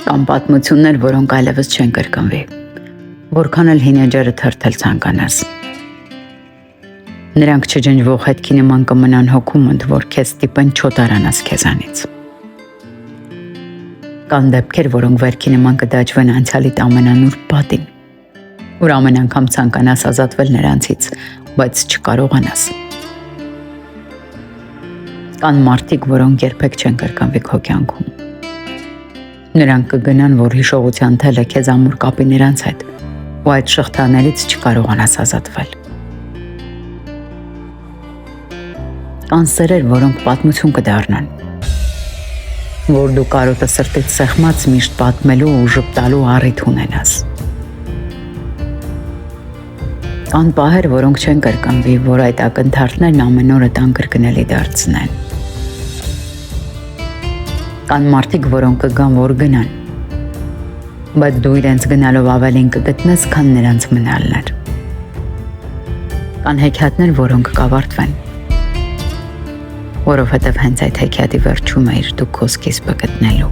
Կամ պատմություններ, որոնք այլևս չեն կրկնվի, որքան էլ հին էջերը թրթել ցանկանաս։ Նրանք չջնջվող հետքի նման կմնան հոգում ընդ, որ քեզ ստիպեն չոտարանաս քեզանից։ Կան դեպքեր, որոնք վերքի նման կդաջվեն անցյալիդ ամենանուր պատին, որ ամեն անգամ ցանկանաս ազատվել նրանցից, բայց չկարողանաս։ Կան մարդիկ, որոնք երբեք չեն կրկնվի քո կյանքում։ Նրանք կգնան, որ հիշողության թելը քեզ ամուր կապի նրանց հետ, ու այդ շղթաներից չկարողանաս ազատվել։ Կան սերեր, որոնք պատմություն կդառնան, որ դու կարոտը սրտից սեղմած միշտ պատմելու ու ժպտալու առիթ ունենաս։ Կան պահեր, որոնք չեն կրկնվի, որ այդ ակնթարթներն ամեն օրը անկրկնելի դարձնեն։ Կան մարդիկ, որոնք կգան, որ գնան, բայց դու իրենց գնալով ավելին կգտնես, քան նրանց մնալներ։ Կան հեքիաթներ, որոնք կավարտվեն, որովհետև հենց այդ հեքիաթի վերջում էիր դու քո սկիզբը գտնելու։